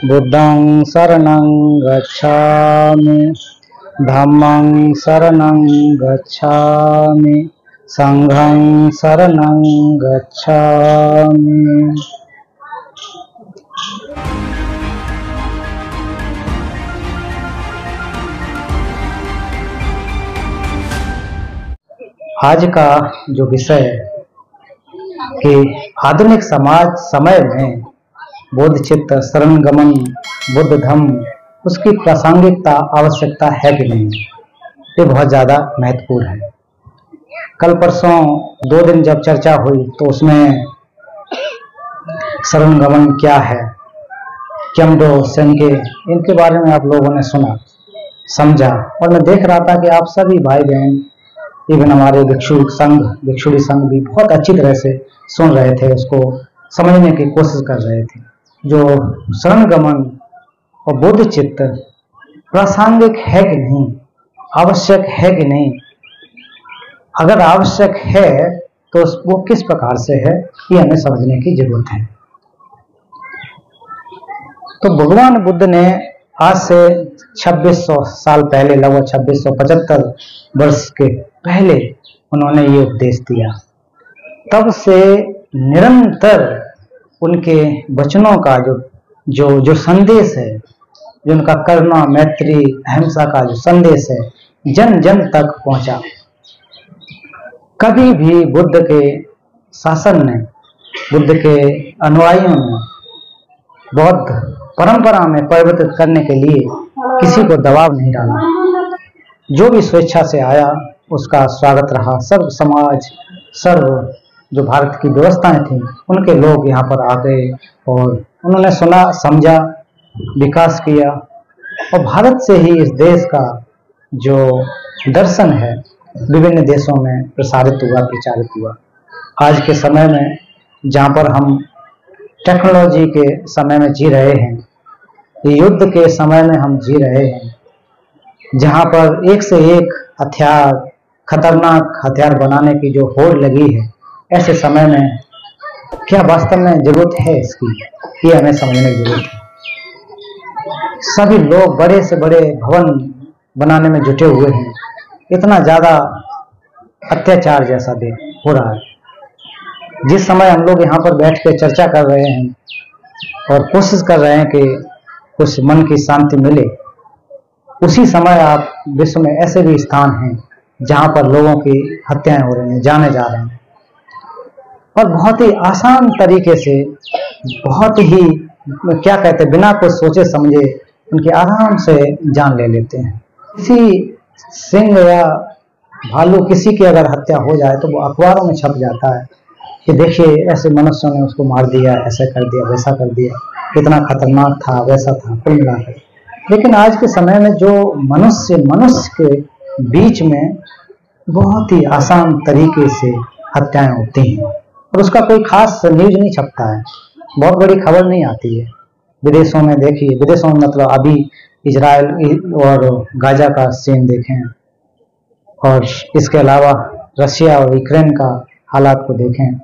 बुद्धं शरणं गच्छामि, धम्मं शरणं गच्छामि, संघं शरणं गच्छामि। आज का जो विषय कि आधुनिक समय में बोध चित्त शरणगमन बुद्ध धम्म उसकी प्रासंगिकता आवश्यकता है कि नहीं, ये बहुत ज़्यादा महत्वपूर्ण है। कल परसों 2 दिन जब चर्चा हुई तो उसमें शरणगमन क्या है, क्यमडो सेंके, इनके बारे में आप लोगों ने सुना समझा, और मैं देख रहा था कि आप सभी भाई बहन, इवन हमारे भिक्षुड़ी संघ भी बहुत अच्छी तरह से सुन रहे थे, उसको समझने की कोशिश कर रहे थे। जो शरणगमन और बोध चित्त प्रासंगिक है कि नहीं, आवश्यक है कि नहीं, अगर आवश्यक है तो वो किस प्रकार से है, ये हमें समझने की जरूरत है। तो भगवान बुद्ध ने आज से 2600 साल पहले, लगभग 2675 वर्ष के पहले उन्होंने ये उपदेश दिया। तब से निरंतर उनके वचनों का जो संदेश है, जो उनका करुणा मैत्री अहिंसा का जो संदेश है, जन जन तक पहुंचा। कभी भी बुद्ध के शासन ने, बुद्ध के अनुयायियों ने बौद्ध परंपरा में परिवर्तित करने के लिए किसी को दबाव नहीं डाला। जो भी स्वेच्छा से आया उसका स्वागत रहा। सर्व समाज, सर्व जो भारत की व्यवस्थाएं थी, उनके लोग यहाँ पर आ गए और उन्होंने सुना, समझा, विकास किया, और भारत से ही इस देश का जो दर्शन है विभिन्न देशों में प्रसारित हुआ, प्रचारित हुआ। आज के समय में जहाँ पर हम टेक्नोलॉजी के समय में जी रहे हैं, युद्ध के समय में हम जी रहे हैं, जहाँ पर एक से एक हथियार, खतरनाक हथियार बनाने की जो होड़ लगी है, ऐसे समय में क्या वास्तव में जरूरत है इसकी, ये हमें समझने की जरूरत है। सभी लोग बड़े से बड़े भवन बनाने में जुटे हुए हैं। इतना ज्यादा अत्याचार जैसा हो रहा है। जिस समय हम लोग यहाँ पर बैठ के चर्चा कर रहे हैं और कोशिश कर रहे हैं कि कुछ मन की शांति मिले, उसी समय आप विश्व में ऐसे भी स्थान हैं जहां पर लोगों की हत्याएं हो रही हैं, जाने जा रहे हैं, और बहुत ही आसान तरीके से, बहुत ही क्या कहते हैं, बिना कुछ सोचे समझे उनकी आराम से जान ले लेते हैं। किसी सिंह या भालू किसी की अगर हत्या हो जाए तो वो अखबारों में छप जाता है कि देखिए ऐसे मनुष्यों ने उसको मार दिया, ऐसा कर दिया, वैसा कर दिया, इतना खतरनाक था, वैसा था, कुल मिलाकर। लेकिन आज के समय में जो मनुष्य के बीच में बहुत ही आसान तरीके से हत्याएं होती हैं और उसका कोई खास न्यूज नहीं छपता है, बहुत बड़ी खबर नहीं आती है। विदेशों में देखिए, विदेशों में मतलब अभी इजराइल और गाजा का सीन देखें, और इसके अलावा रशिया और यूक्रेन का हालात को देखें।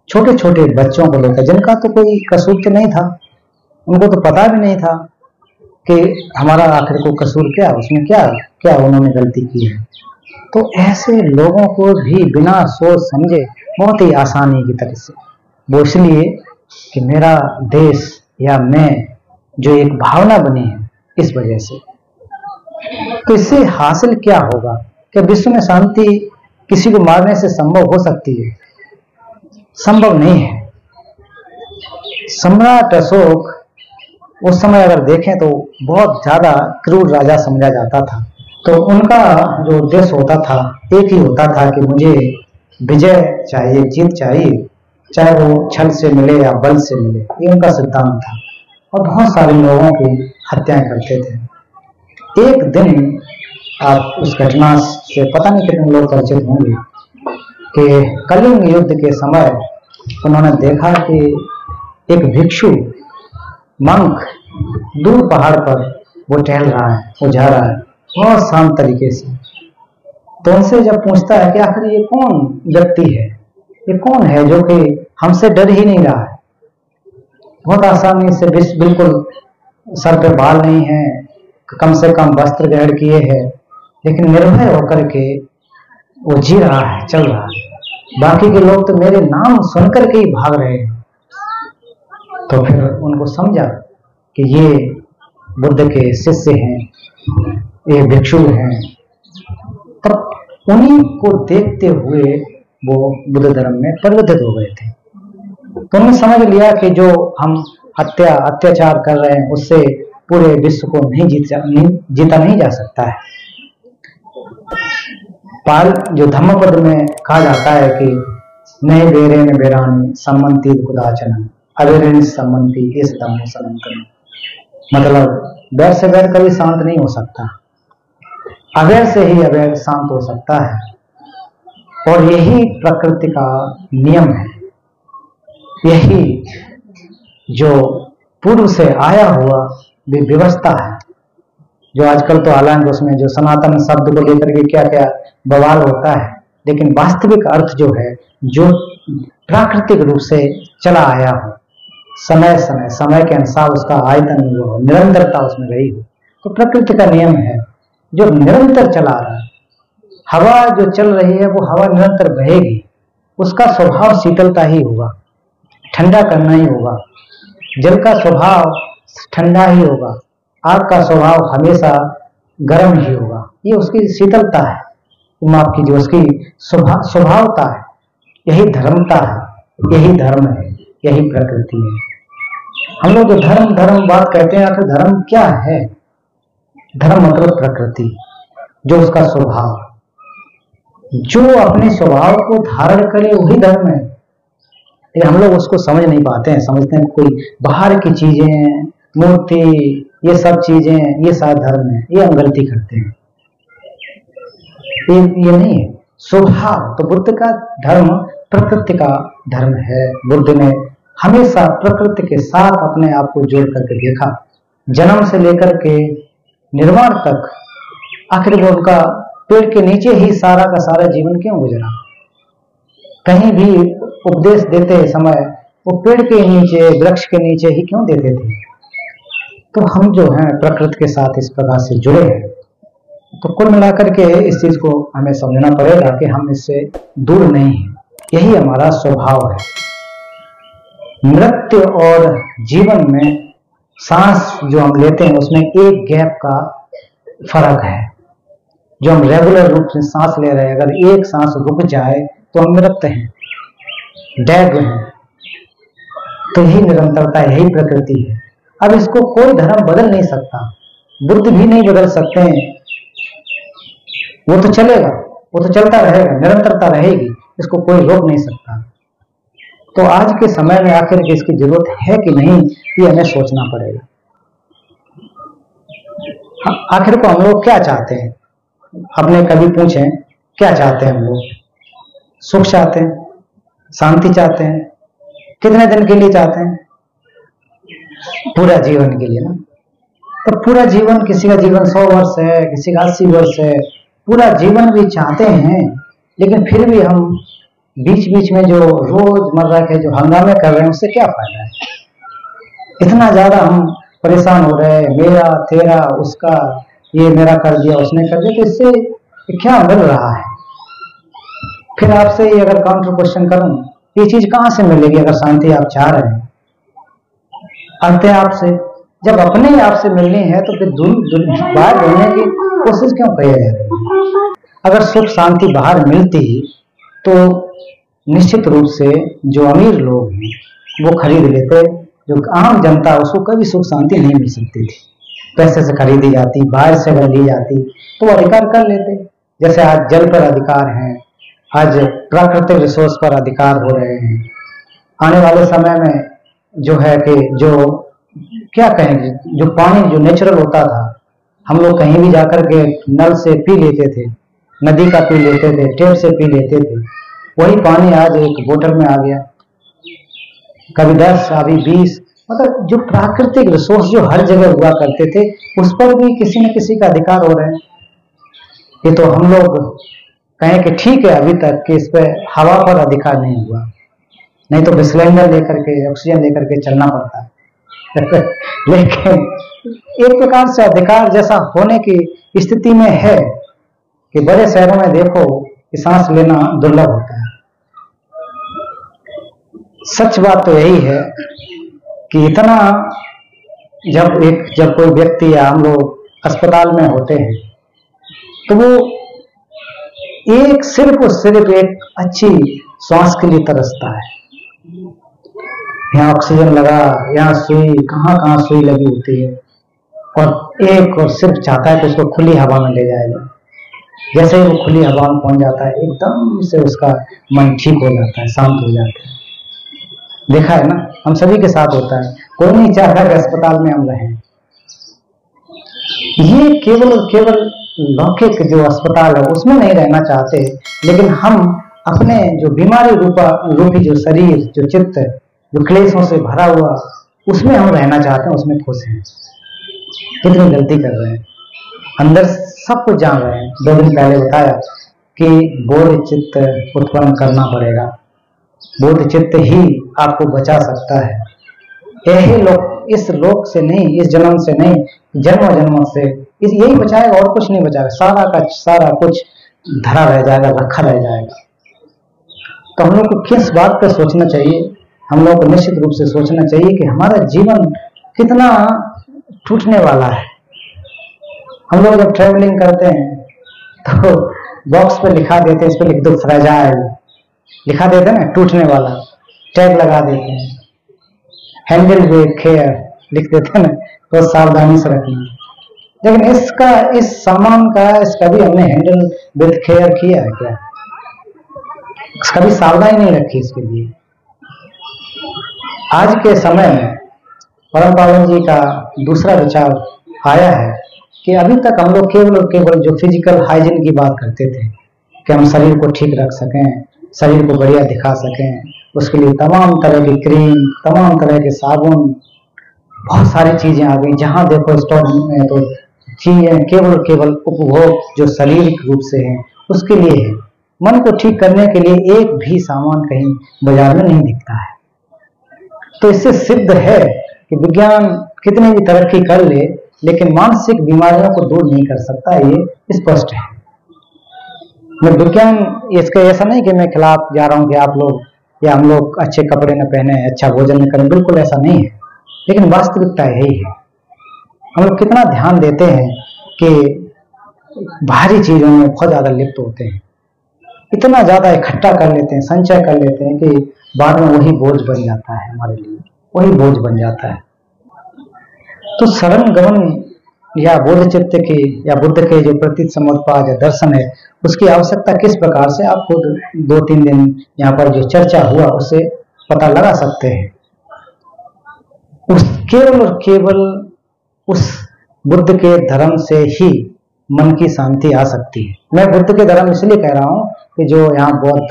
छोटे छोटे बच्चों को लेकर, जिनका तो कोई कसूर तो नहीं था, उनको तो पता भी नहीं था कि हमारा आखिर को कसूर क्या, उसमें क्या उन्होंने गलती की है। तो ऐसे लोगों को भी बिना सोच समझे बहुत ही आसानी की तरह से, वो इसलिए कि मेरा देश या मैं, जो एक भावना बनी है, इस वजह से। तो इससे हासिल क्या होगा कि विश्व में शांति किसी को मारने से संभव हो सकती है? संभव नहीं है। सम्राट अशोक उस समय अगर देखें तो बहुत ज्यादा क्रूर राजा समझा जाता था। तो उनका जो उद्देश्य होता था, एक ही होता था कि मुझे विजय चाहिए, जीत चाहिए, चाहे वो छल से मिले या बल से मिले, ये उनका सिद्धांत था। और बहुत सारे लोगों की हत्याएं करते थे। एक दिन आप उस घटना से पता नहीं कितने लोग परिचित होंगे कि कलिंग युद्ध के समय उन्होंने देखा कि एक भिक्षु मंक दूर पहाड़ पर वो टहल रहा है, वो जा रहा है बहुत शांत तरीके से। तो उनसे जब पूछता है कि आखिर ये कौन व्यक्ति है, ये कौन है जो कि हमसे डर ही नहीं रहा है, बहुत आसानी से बिल्कुल सर पे बाल नहीं है, कम से कम वस्त्र ग्रहण किए हैं, लेकिन निर्भय होकर के वो जी रहा है, चल रहा है। बाकी के लोग तो मेरे नाम सुनकर के ही भाग रहे हैं। तो फिर उनको समझा कि ये बुद्ध के शिष्य हैं, ये भिक्षु हैं। तब उन्हीं को देखते हुए वो बुद्ध धर्म में परिवर्तित हो गए थे। तो उन्होंने समझ लिया कि जो हम अत्याचार कर रहे हैं उससे पूरे विश्व को जीता नहीं जा सकता है। पाल जो धम्मपद में कहा जाता है कि नए बेरे में बेरानी सम्मति कुदाचन अवेरण सम्मति इस धम्मो सनातन, मतलब बैर से बैर कभी शांत नहीं हो सकता, अवैर से ही अवैर शांत हो सकता है। और यही प्रकृति का नियम है, यही जो पूर्व से आया हुआ व्यवस्था है। जो आजकल तो हालांकि उसमें जो सनातन शब्द को लेकर के क्या क्या बवाल होता है, लेकिन वास्तविक अर्थ जो है जो प्राकृतिक रूप से चला आया हो, समय के अनुसार उसका आयतन जो हो, निरंतरता उसमें रही हो, तो प्रकृति का नियम है जो निरंतर चला रहा है। हवा जो चल रही है वो हवा निरंतर बहेगी, उसका स्वभाव शीतलता ही होगा, ठंडा करना ही होगा। जल का स्वभाव ठंडा ही होगा, आग का स्वभाव हमेशा गर्म ही होगा। ये उसकी शीतलता है, माफ कीजिए, उसकी स्वभावता है। यही धर्मता है, यही धर्म है, यही प्रकृति है। हम लोग जो धर्म बात कहते हैं, आखिर धर्म क्या है? धर्म मतलब प्रकृति, जो उसका स्वभाव, जो अपने स्वभाव को धारण करे वही धर्म है। लेकिन हम लोग उसको समझ नहीं पाते हैं, समझते हैं कोई बाहर की चीजें, मूर्ति, ये सब चीजें, ये सारा धर्म है। ये हम गलती करते हैं, ये नहीं है स्वभाव। तो बुद्ध का धर्म प्रकृति का धर्म है। बुद्ध ने हमेशा प्रकृति के साथ अपने आप को जोड़ करके देखा, जन्म से लेकर के निर्वाण तक। आखिर वो उनका पेड़ के नीचे ही सारा का सारा जीवन क्यों गुजरा? कहीं भी उपदेश देते समय वो पेड़ के नीचे, वृक्ष के नीचे ही क्यों देते थे? तो हम जो हैं प्रकृति के साथ इस प्रकार से जुड़े हैं। तो कुल मिलाकर के इस चीज को हमें समझना पड़ेगा कि हम इससे दूर नहीं हैं, यही हमारा स्वभाव है। मृत्यु और जीवन में सांस जो हम लेते हैं उसमें एक गैप का फर्क है। जो हम रेगुलर रूप से सांस ले रहे हैं, अगर एक सांस रुक जाए तो हम मृत हैं, डेड हैं। तो यही निरंतरता, यही प्रकृति है। अब इसको कोई धर्म बदल नहीं सकता, बुद्ध भी नहीं बदल सकते हैं। वो तो चलेगा, वो तो चलता रहेगा, निरंतरता रहेगी, इसको कोई रोक नहीं सकता। तो आज के समय में आखिर इसकी जरूरत है कि नहीं, ये हमें सोचना पड़ेगा। आखिर को हम लोग क्या चाहते हैं? अपने कभी पूछें, क्या चाहते हैं हम लोग? सुख चाहते हैं, शांति चाहते हैं, कितने दिन के लिए चाहते हैं? पूरा जीवन के लिए ना। तो पूरा जीवन, किसी का जीवन 100 वर्ष है, किसी का 80 वर्ष है, पूरा जीवन भी चाहते हैं। लेकिन फिर भी हम बीच बीच में जो रोजमर्रा के जो हंगामे कर रहे हैं उससे क्या फायदा है? इतना ज्यादा हम परेशान हो रहे हैं, मेरा तेरा उसका, ये मेरा कर दिया उसने कर दिया, तो इससे क्या मिल रहा है? फिर आपसे ये अगर काउंटर क्वेश्चन करूं, ये चीज कहां से मिलेगी अगर शांति आप चाह रहे हैं? अपने आप से। जब अपने आप से मिलनी है तो फिर बाहर ढूंढने की कोशिश क्यों करी जा रही है? अगर सुख शांति बाहर मिलती तो निश्चित रूप से जो अमीर लोग हैं वो खरीद लेते, जो आम जनता उसको कभी सुख शांति नहीं मिल सकती थी। पैसे से खरीदी जाती, बाहर से अगर ली जाती तो वो अधिकार कर लेते। जैसे आज जल पर अधिकार है, आज प्राकृतिक रिसोर्स पर अधिकार हो रहे हैं। आने वाले समय में जो है कि जो क्या कहेंगे, जो पानी जो नेचुरल होता था, हम लोग कहीं भी जाकर के नल से पी लेते थे, नदी का पी लेते थे, टेप से पी लेते थे, वही पानी आज एक बोतल में आ गया, कभी 10 कभी 20। मतलब जो प्राकृतिक रिसोर्स जो हर जगह हुआ करते थे उस पर भी किसी न किसी का अधिकार हो रहे हैं। ये तो हम लोग कहें कि ठीक है अभी तक कि इस पे हवा पर अधिकार नहीं हुआ, नहीं तो सिलेंडर लेकर के, ऑक्सीजन लेकर के चलना पड़ता है। लेकिन एक प्रकार से अधिकार जैसा होने की स्थिति में है कि बड़े शहरों में देखो कि सांस लेना दुर्लभ होता है। सच बात तो यही है कि इतना जब कोई व्यक्ति या हम लोग अस्पताल में होते हैं तो वो सिर्फ और सिर्फ एक अच्छी श्वास के लिए तरसता है। यहाँ ऑक्सीजन लगा, यहाँ सुई, कहाँ कहाँ सुई लगी होती है, और सिर्फ चाहता है कि उसको खुली हवा में ले जाएगा। जैसे ही वो खुली हवा में पहुंच जाता है एकदम से उसका मन ठीक हो जाता है, शांत हो जाता है। देखा है ना, हम सभी के साथ होता है। कोई नहीं चाहता कि अस्पताल में हम रहें। ये केवल और केवल लौकिक जो अस्पताल है उसमें नहीं रहना चाहते, लेकिन हम अपने जो बीमारी रूपी जो शरीर, जो चित्त, जो क्लेशों से भरा हुआ, उसमें हम रहना चाहते हैं, उसमें खुश हैं। कितनी गलती कर रहे हैं, अंदर सब कुछ जान रहे हैं। 2 दिन पहले बताया कि बोध चित्त उत्पन्न करना पड़ेगा। बोध चित्त ही आपको बचा सकता है। यही लोग इस लोक से नहीं, इस जन्म से नहीं, जन्म जन्मों से यही बचाएगा, और कुछ नहीं बचाएगा। सारा का सारा कुछ धरा रह जाएगा, रखा रह जाएगा। तो हम लोग को किस बात पर सोचना चाहिए? हम लोग को निश्चित रूप से सोचना चाहिए कि हमारा जीवन कितना टूटने वाला है। हम लोग जब ट्रेवलिंग करते हैं तो बॉक्स पे लिखा देते हैं, इस पे लिख दो फ्रेजाइल, लिखा देते हैं ना, टूटने वाला, टैग लगा देते हैं। हैंडल विद केयर लिख देते हैं ना, तो सावधानी से रखना। लेकिन इस सामान का कभी हमने हैंडल विद केयर किया है क्या? कभी सावधानी नहीं रखी इसके लिए। आज के समय में परम पावन जी का दूसरा विचार आया है कि अभी तक हम लोग केवल और केवल जो फिजिकल हाइजीन की बात करते थे कि हम शरीर को ठीक रख सकें, शरीर को बढ़िया दिखा सकें, उसके लिए तमाम तरह की क्रीम, तमाम तरह के साबुन, बहुत सारी चीजें आ गई। जहां देखो स्टोर में तो चीजें केवल उपभोग जो शारीरिक रूप से है उसके लिए है। मन को ठीक करने के लिए एक भी सामान कहीं बाजार में नहीं दिखता है। तो इससे सिद्ध है कि विज्ञान कितनी भी तरक्की कर ले, लेकिन मानसिक बीमारियों को दूर नहीं कर सकता, ये स्पष्ट है। मैं विज्ञान इसका ऐसा नहीं कि मैं खिलाफ जा रहा हूं कि आप लोग या हम लोग अच्छे कपड़े न पहने, अच्छा भोजन न करें, बिल्कुल ऐसा नहीं है। लेकिन वास्तविकता यही है। हम लोग कितना ध्यान देते हैं कि बाहरी चीजों में बहुत ज्यादा लिप्त होते हैं, इतना ज्यादा इकट्ठा कर लेते हैं, संचय कर लेते हैं कि बाद में वही बोझ बन जाता है, हमारे लिए वही बोझ बन जाता है। तो शरण गमन या बोध चित्त की या बुद्ध के जो प्रतीत समुत्पाद या दर्शन है, उसकी आवश्यकता किस प्रकार से आप खुद 2-3 दिन यहाँ पर जो चर्चा हुआ उससे पता लगा सकते हैं। केवल और केवल उस बुद्ध के धर्म से ही मन की शांति आ सकती है। मैं बुद्ध के धर्म इसलिए कह रहा हूँ कि जो यहाँ बौद्ध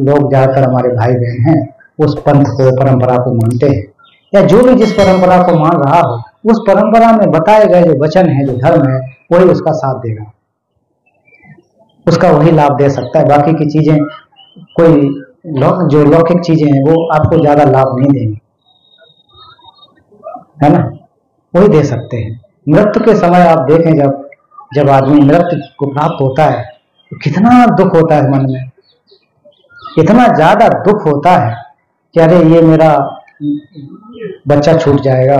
लोग ज्यादातर हमारे भाई बहन हैं, उस पंथ को, परंपरा को मानते हैं, या जो भी जिस परंपरा को मान रहा हो, उस परंपरा में बताए गए जो वचन है, जो धर्म है, वही उसका साथ देगा, उसका वही लाभ दे सकता है। बाकी की चीजें, कोई जो लौकिक चीजें हैं वो आपको ज्यादा लाभ नहीं देंगी, है ना, वही दे सकते हैं। मृत्यु के समय आप देखें, जब आदमी मृत्यु को प्राप्त होता है तो कितना दुख होता है मन में, इतना ज्यादा दुख होता है कि अरे ये मेरा बच्चा छूट जाएगा,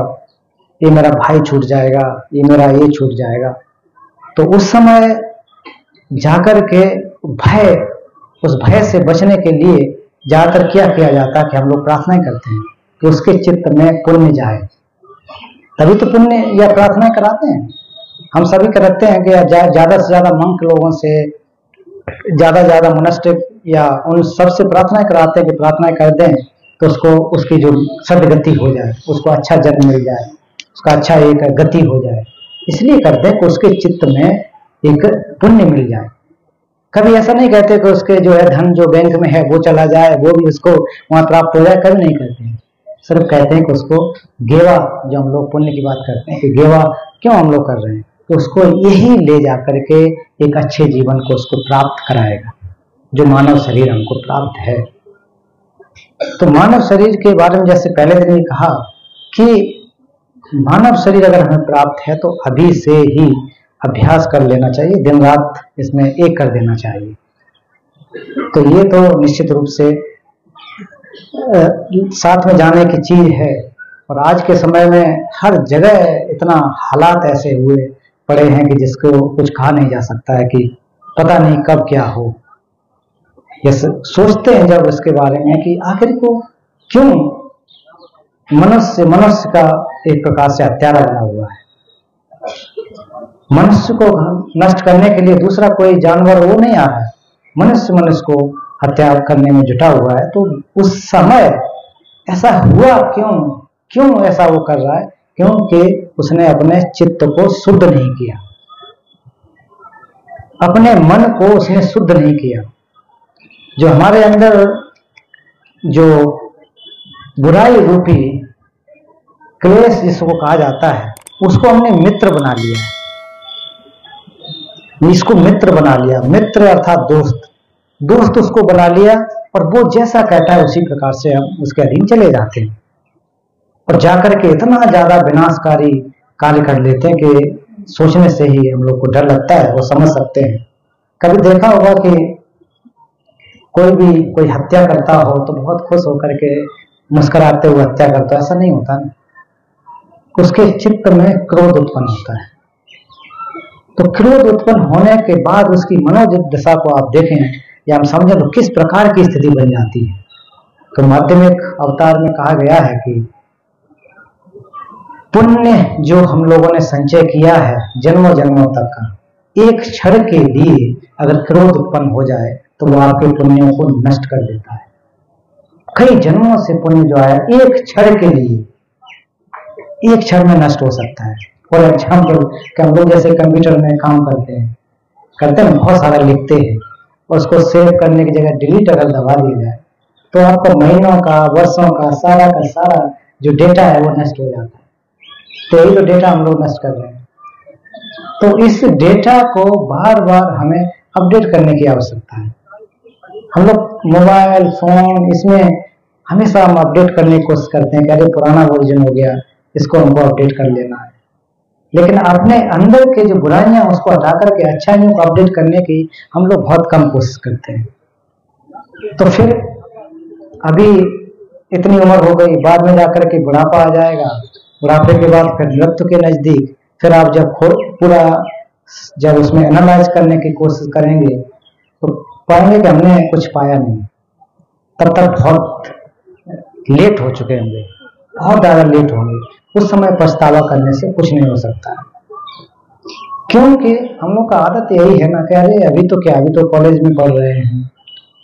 ये मेरा भाई छूट जाएगा, ये मेरा ये छूट जाएगा। तो उस समय जाकर के उस भय से बचने के लिए ज्यादातर क्या किया जाता है कि हम लोग प्रार्थनाएं करते हैं कि उसके चित्त में पुण्य जाए, तभी तो पुण्य या प्रार्थनाएं कराते हैं। हम सभी करते हैं कि ज्यादा से ज्यादा मंक लोगों से, ज्यादा मनुष्य या उन सबसे प्रार्थनाएं कराते हैं कि प्रार्थनाएं कर दें तो उसकी जो सदगति हो जाए, उसको अच्छा जन्म मिल जाए, उसका अच्छा एक गति हो जाए। इसलिए करते हैं कि उसके चित्त में एक पुण्य मिल जाए। कभी ऐसा नहीं कहते कि उसके जो है धन जो बैंक में है वो चला जाए, वो भी उसको वहां प्राप्त हो जाए, कभी नहीं कहते हैं। सिर्फ कहते हैं कि उसको गेवा, जो हम लोग पुण्य की बात करते हैं कि गेवा क्यों हम लोग कर रहे हैं, तो उसको यही ले जाकर के एक अच्छे जीवन को उसको प्राप्त कराएगा, जो मानव शरीर हमको प्राप्त है। तो मानव शरीर के बारे में जैसे पहले दिन ही कहा कि मानव शरीर अगर हमें प्राप्त है तो अभी से ही अभ्यास कर लेना चाहिए, दिन रात इसमें एक कर देना चाहिए। तो ये तो निश्चित रूप से साथ में जाने की चीज है। और आज के समय में हर जगह इतना हालात ऐसे हुए पड़े हैं कि जिसको कुछ कहा नहीं जा सकता है कि पता नहीं कब क्या हो। ये सोचते हैं जब इसके बारे में कि आखिर को क्यों मनुष्य का एक प्रकार से हत्यारा बना हुआ है। मनुष्य को नष्ट करने के लिए दूसरा कोई जानवर वो नहीं आ रहा है, मनुष्य को हत्या करने में जुटा हुआ है। तो उस समय ऐसा हुआ क्यों ऐसा वो कर रहा है? क्योंकि उसने अपने चित्त को शुद्ध नहीं किया, अपने मन को उसने शुद्ध नहीं किया। जो हमारे अंदर जो बुराई रूपी क्लेश जिसको कहा जाता है, उसको हमने मित्र बना लिया, इसको मित्र बना लिया। मित्र अर्थात दोस्त उसको बना लिया, और वो जैसा कहता है उसी प्रकार से हम उसके अधीन चले जाते हैं और जाकर के इतना ज्यादा विनाशकारी कार्य कर लेते हैं कि सोचने से ही हम लोग को डर लगता है। वो समझ सकते हैं। कभी देखा होगा कि कोई हत्या करता हो तो बहुत खुश होकर के मुस्कुराते हुए हत्या करता है, ऐसा नहीं होता ना। उसके चित्त में क्रोध उत्पन्न होता है। तो क्रोध उत्पन्न होने के बाद उसकी मनोदशा को आप देखें या हम समझें तो किस प्रकार की स्थिति बन जाती है। तो माध्यमिक अवतार में कहा गया है कि पुण्य जो हम लोगों ने संचय किया है जन्मों जन्मों तक का, एक क्षण के लिए अगर क्रोध उत्पन्न हो जाए तो वो आपके पुण्यों को नष्ट कर देता है। कई जन्मों से पुण्य जो आया एक क्षण के लिए, एक क्षण में नष्ट हो सकता है। फॉर एग्जाम्पल हम लोग जैसे कंप्यूटर में काम करते हैं बहुत सारा लिखते हैं, और उसको सेव करने की जगह डिलीट अगर दबा दिया जाए तो आपको महीनों का वर्षों का सारा जो डेटा है वो नष्ट हो जाता है। तो यही तो डेटा हम लोग नष्ट कर रहे हैं। तो इस डेटा को बार बार हमें अपडेट करने की आवश्यकता है। हम लोग मोबाइल फोन इसमें हमेशा हम अपडेट करने की कोशिश करते हैं कि अरे पुराना वर्जन हो गया, इसको हमको अपडेट कर लेना है। लेकिन अपने अंदर के जो बुराइयां उसको हटा करके अच्छाइयों को अपडेट करने की हम लोग बहुत कम कोशिश करते हैं। तो फिर अभी इतनी उम्र हो गई, बाद में जाकर के बुढ़ापा आ जाएगा, बुढ़ापे के बाद फिर मृत्यु के नजदीक, फिर आप जब उसमें एनालाइज करने की कोशिश करेंगे तो पाएंगे कि हमने कुछ पाया नहीं। तब तक बहुत लेट हो चुके होंगे, बहुत ज्यादा लेट होंगे। उस समय पछतावा करने से कुछ नहीं हो सकता, क्योंकि हम लोग का आदत यही है ना कि अरे अभी तो क्या, अभी तो कॉलेज में पढ़ रहे हैं,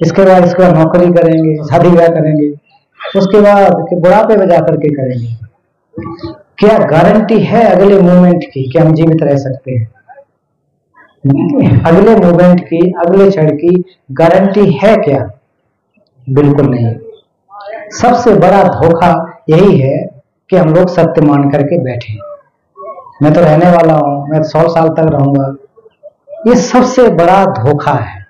इसके बाद नौकरी करेंगे, शादी ब्याह करेंगे, उसके बाद बुढ़ापे में जाकर के करेंगे। क्या गारंटी है अगले मोमेंट की कि हम जीवित रह सकते हैं? अगले मोमेंट की, अगले क्षण की गारंटी है क्या? बिल्कुल नहीं। सबसे बड़ा धोखा यही है कि हम लोग सत्य मान करके बैठे, मैं तो रहने वाला हूं, मैं 100 साल तक रहूंगा। ये सबसे बड़ा धोखा है।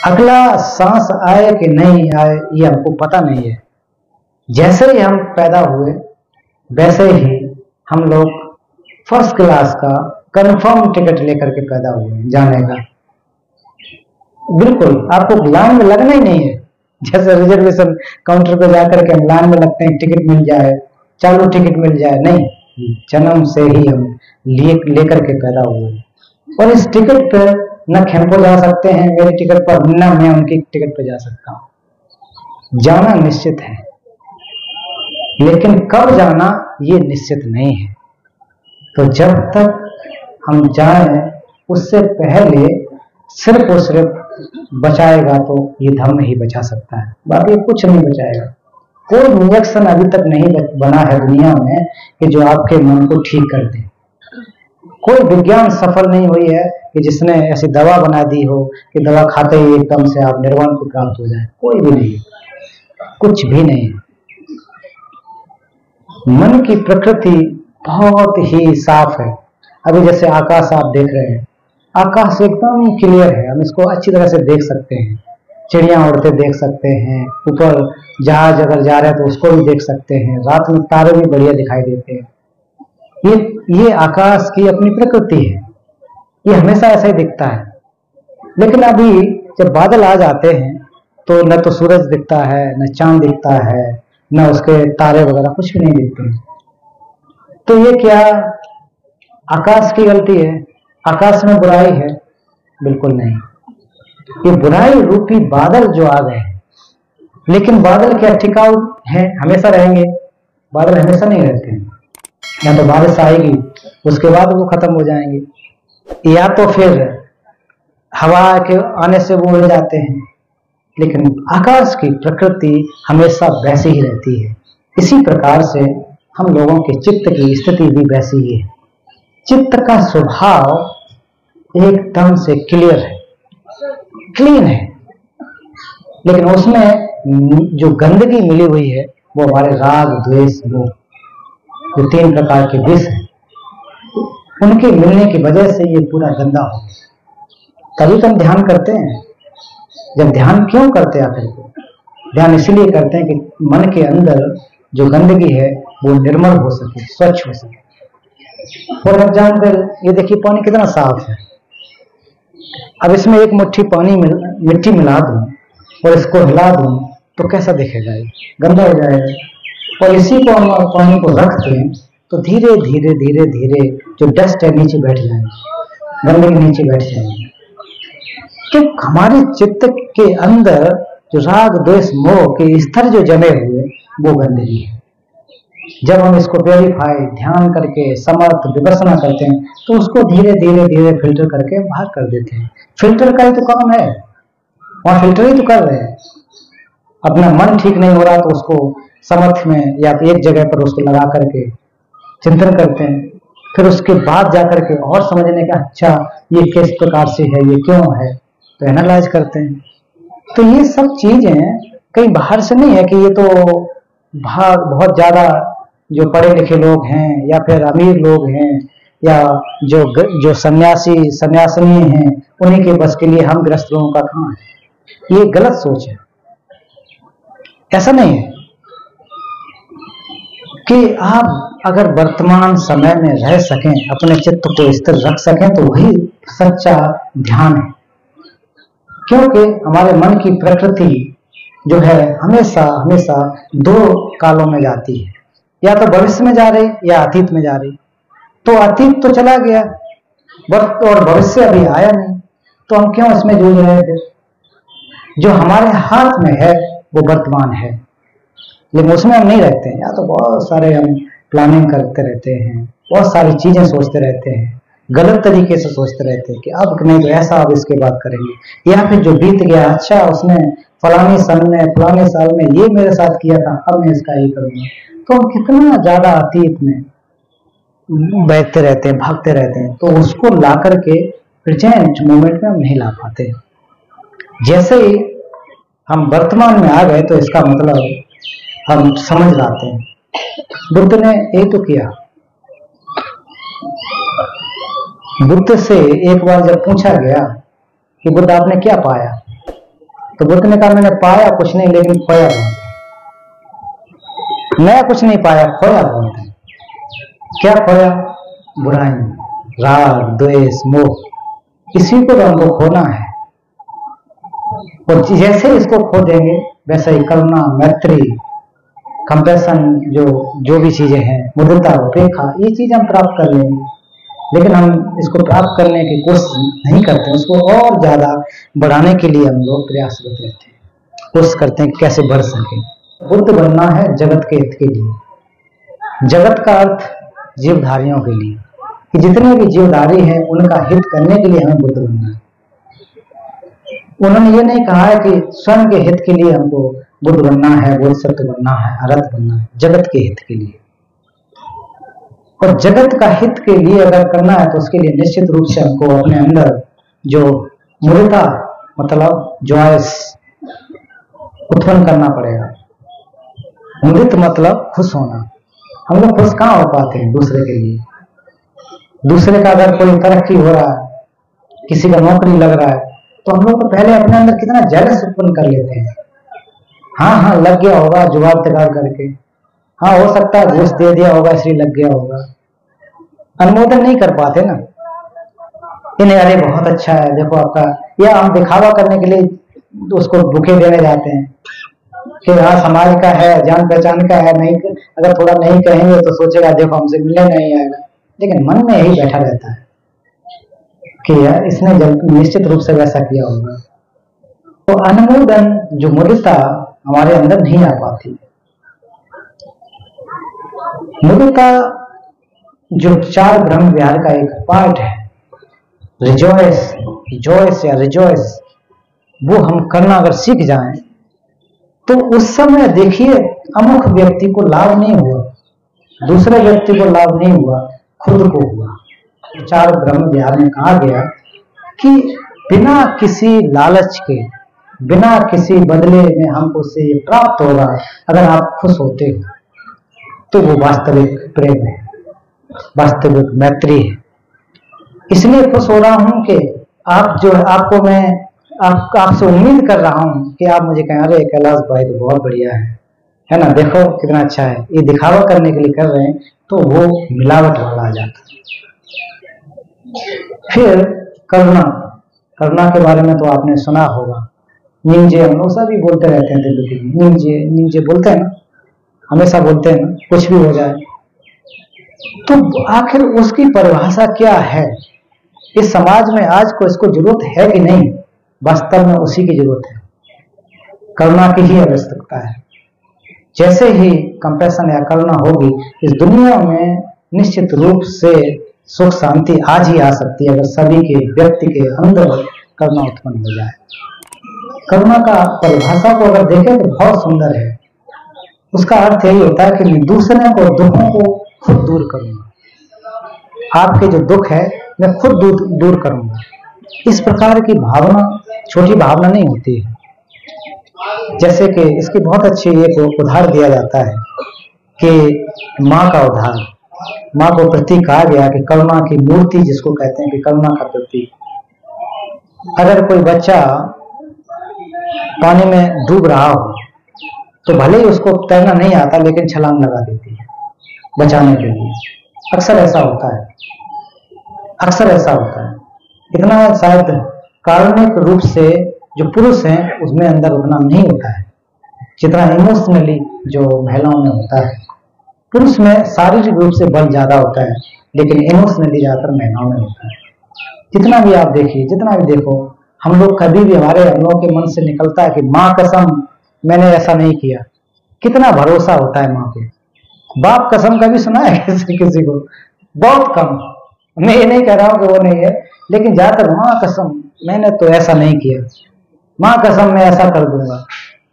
अगला सांस आए कि नहीं आए ये हमको पता नहीं है। जैसे ही हम पैदा हुए वैसे ही हम लोग फर्स्ट क्लास का कंफर्म टिकट लेकर के पैदा हुए जाने का। बिल्कुल आपको लाइन में लगना ही नहीं है। जैसे रिजर्वेशन काउंटर पर जाकर के हम लाइन में लगते हैं, टिकट मिल जाए, चालू टिकट मिल जाए, नहीं, जन्म से ही हम लेकर के पैदा हुए। और इस टिकट पर न खेमको जा सकते हैं मेरी टिकट पर, न मैं उनकी टिकट पर जा सकता हूं। जाना निश्चित है, लेकिन कब जाना ये निश्चित नहीं है। तो जब तक हम जाएं उससे पहले सिर्फ और सिर्फ बचाएगा तो ये धम्म ही बचा सकता है, बाकी कुछ नहीं बचाएगा। कोई इंजेक्शन अभी तक नहीं बना है दुनिया में कि जो आपके मन को ठीक कर दे। कोई विज्ञान सफल नहीं हुई है कि जिसने ऐसी दवा बना दी हो कि दवा खाते ही एकदम से आप निर्वाण को प्राप्त हो जाए। कोई भी नहीं, कुछ भी नहीं। मन की प्रकृति बहुत ही साफ है। अभी जैसे आकाश आप देख रहे हैं, आकाश एकदम क्लियर है, हम इसको अच्छी तरह से देख सकते हैं। चिड़िया उड़ते देख सकते हैं, ऊपर जहाज अगर जा रहे हैं तो उसको भी देख सकते हैं, रात में तारे भी बढ़िया दिखाई देते हैं। ये आकाश की अपनी प्रकृति है, ये हमेशा ऐसा ही दिखता है। लेकिन अभी जब बादल आ जाते हैं तो न तो सूरज दिखता है, न चांद दिखता है, न उसके तारे वगैरह कुछ भी नहीं दिखते हैं। तो ये क्या आकाश की गलती है? आकाश में बुराई है? बिल्कुल नहीं। ये बुराई रूपी बादल जो आ गए हैं, लेकिन बादल क्या टिकाऊ है? हमेशा रहेंगे? बादल हमेशा नहीं रहते हैं। या तो बारिश आएगी उसके बाद वो खत्म हो जाएंगे, या तो फिर हवा के आने से वो उड़ जाते हैं। लेकिन आकाश की प्रकृति हमेशा वैसी ही रहती है। इसी प्रकार से हम लोगों के चित्त की स्थिति भी वैसी ही है। चित्त का स्वभाव एकदम से क्लियर है, क्लीन है, लेकिन उसमें जो गंदगी मिली हुई है वो हमारे राग, द्वेष, मोह, जो 3 प्रकार के विष हैं, उनके मिलने की वजह से ये पूरा गंदा हो गया। तभी तो हम ध्यान करते हैं। जब ध्यान क्यों करते हैं? आखिर को ध्यान इसलिए करते हैं कि मन के अंदर जो गंदगी है वो निर्मल हो सके, स्वच्छ हो सके। फॉर एग्जाम्पल, ये देखिए पानी कितना साफ है। अब इसमें एक मुट्ठी पानी मिट्टी मिला दूं और इसको हिला दूं तो कैसा दिखेगा? ये गंदा हो जाएगा। और इसी को हम पानी को रख दें तो धीरे धीरे धीरे धीरे जो डस्ट है नीचे बैठ जाएगी, गंदगी नीचे बैठ जाएगी। तो हमारे चित्त के अंदर जो राग, द्वेष, मोह के स्तर जो जमे हुए वो गंदगी है। जब हम इसको प्योरीफाई ध्यान करके समर्थ विपස්සना करते हैं तो उसको धीरे धीरे धीरे फिल्टर करके बाहर कर देते हैं। फिल्टर का ही तो काम है, वहां फिल्टर ही तो कर रहे हैं। अपना मन ठीक नहीं हो रहा तो उसको समर्थ में या एक जगह पर उसको लगा करके चिंतन करते हैं, फिर उसके बाद जाकर के और समझने का अच्छा ये किस प्रकार से है, ये क्यों है, तो एनालाइज करते हैं। तो ये सब चीजें कहीं बाहर से नहीं है कि ये तो बहुत ज्यादा जो पढ़े लिखे लोग हैं या फिर अमीर लोग हैं या जो सन्यासिनी हैं उन्हीं के बस के लिए हम गृहस्थ लोगों का काम है। ये गलत सोच है। ऐसा नहीं है कि आप अगर वर्तमान समय में रह सकें, अपने चित्त को स्थिर रख सकें तो वही सच्चा ध्यान है। क्योंकि हमारे मन की प्रकृति जो है हमेशा हमेशा 2 कालों में जाती है, या तो भविष्य में जा रही या अतीत में जा रही। तो अतीत तो चला गया और भविष्य अभी आया नहीं, तो हम क्यों इसमें जूझ रहे थे? जो हमारे हाथ में है वो वर्तमान है, लेकिन उसमें हम नहीं रहते हैं। या तो बहुत सारे हम प्लानिंग करते रहते हैं, बहुत सारी चीजें सोचते रहते हैं, गलत तरीके से सोचते रहते हैं कि अब नहीं तो ऐसा, अब इसके बाद करेंगे, या फिर जो बीत गया, अच्छा उसने फलाने साल में ये मेरे साथ किया था, अब मैं इसका ये करूंगा। तो हम कितना ज्यादा अतीत में बैठते रहते हैं, भागते रहते हैं, तो उसको ला करके प्रेजेंट मोमेंट में हम नहीं ला पाते। जैसे ही हम वर्तमान में आ गए तो इसका मतलब हम समझ लाते हैं। बुद्ध ने यही तो किया। बुद्ध से एक बार जब पूछा गया कि बुद्ध आपने क्या पाया, तो बुद्ध ने कहा मैंने पाया कुछ नहीं, लेकिन खोया बहुत है। नया कुछ नहीं पाया, खोया बहुत है। क्या खोया? बुराई, राग, द्वेष, मोह। इसी को हमको खोना है। और जैसे इसको खो देंगे वैसे ही करुणा, मैत्री, कंपैशन, जो भी चीजें हैं, मुद्रता, उपेक्षा, ये चीज हम प्राप्त कर लेंगे। लेकिन हम इसको प्राप्त करने की कोशिश नहीं करते, उसको और ज्यादा बढ़ाने के लिए हम लोग प्रयासरत रहते हैं, कोशिश करते हैं कि कैसे बढ़ सके। बुद्ध बनना है जगत के हित के लिए। जगत का अर्थ जीवधारियों के लिए, कि जितने भी जीवधारी हैं उनका हित करने के लिए हमें बुद्ध बनना है। उन्होंने ये नहीं कहा है कि स्वयं के हित के लिए हमको बुद्ध बनना है, बोधिसत्व बनना है, अरहत बनना है। जगत के हित के लिए। और जगत का हित के लिए अगर करना है तो उसके लिए निश्चित रूप से हमको अपने अंदर जो मुदिता मतलब जॉयस उत्पन्न करना पड़ेगा। मुदित मतलब खुश होना। हम लोग खुश कहाँ हो पाते हैं? दूसरे के लिए। दूसरे का अगर कोई तरक्की हो रहा है, किसी का नौकरी लग रहा है, तो हम लोग तो पहले अपने अंदर कितना जेलस उत्पन्न कर लेते हैं। हाँ हाँ लग गया होगा जुगाड़ तगाड़ करके, हाँ हो सकता है घूस दे दिया होगा इसलिए लग गया होगा, अनुमोदन नहीं कर पाते ना। इन्हें अरे बहुत अच्छा है देखो आपका, या हम दिखावा करने के लिए उसको बुके देने जाते हैं कि हाँ समाज का है, जान पहचान का है, नहीं अगर थोड़ा नहीं कहेंगे तो सोचेगा देखो हमसे मिलने नहीं आएगा, लेकिन मन में यही बैठा रहता है कि यार इसने निश्चित रूप से वैसा किया होगा। तो अनुमोदन जो मुदिता हमारे अंदर नहीं आ पाती। मुदिता जो चार ब्रह्म विहार का एक पार्ट है, रिजॉयस जॉयस या रिजॉयस, वो हम करना अगर सीख जाएं तो उस समय देखिए अमुख व्यक्ति को लाभ नहीं हुआ, दूसरे व्यक्ति को लाभ नहीं हुआ, खुद को हुआ। चार ब्रह्म विहार में कहा गया कि बिना किसी लालच के, बिना किसी बदले में हमको से ये प्राप्त होगा, अगर आप खुश होते हो तो वो वास्तविक प्रेम है, वास्तविक मैत्री है। इसलिए खुश हो रहा हूं कि आप जो आपको मैं आपसे उम्मीद कर रहा हूं कि आप मुझे कहें अरे कैलाश भाई तो बहुत बढ़िया है ना, देखो कितना अच्छा है, ये दिखावा करने के लिए कर रहे हैं, तो वो मिलावट वाला आ जाता है। फिर करुणा, करुणा के बारे में तो आपने सुना होगा, निंजे हम लोग सभी बोलते रहते हैं दिल्ली में, निंजे निंजे बोलते हैं ना, हमेशा बोलते हैं ना, कुछ भी हो जाए। तो आखिर उसकी परिभाषा क्या है इस समाज में? आज को इसको जरूरत है कि नहीं? वास्तव में उसी की जरूरत है, करुणा की ही आवश्यकता है। जैसे ही कंपैशन या करुणा होगी इस दुनिया में निश्चित रूप से सुख शांति आज ही आ सकती है, अगर सभी के व्यक्ति के अंदर करुणा उत्पन्न हो जाए। करुणा का परिभाषा को अगर देखें तो बहुत सुंदर है। उसका अर्थ यही होता है कि मैं दूसरे को दुखों को खुद दूर करूंगा, आपके जो दुख है मैं खुद दूर करूंगा। इस प्रकार की भावना छोटी भावना नहीं होती है। जैसे कि इसकी बहुत अच्छी एक उदाहरण दिया जाता है कि माँ का उदाहरण, माँ को प्रतीक कहा गया कि करुणा की मूर्ति जिसको कहते हैं कि करुणा का प्रतीक। अगर कोई बच्चा पानी में डूब रहा हो तो भले ही उसको तैरना नहीं आता लेकिन छलांग लगा देती है बचाने के लिए। अक्सर ऐसा होता है, अक्सर ऐसा होता है। इतना शायद कारुणिक रूप से जो पुरुष हैं उसमें अंदर उतना नहीं होता है जितना इमोशनली जो महिलाओं में होता है। पुरुष में शारीरिक रूप से बल ज्यादा होता है लेकिन इमोशनली ज्यादातर महिलाओं में होता है। जितना भी आप देखिए, जितना भी देखो, हम लोग कभी भी हमारे हम लोगों के मन से निकलता है कि माँ कसम मैंने ऐसा नहीं किया। कितना भरोसा होता है माँ पे। बाप कसम कभी सुना है किसी को? बहुत कम। मैं ये नहीं कह रहा हूँ कि वो नहीं है, लेकिन ज्यादातर माँ कसम मैंने तो ऐसा नहीं किया, माँ कसम मैं ऐसा कर दूंगा।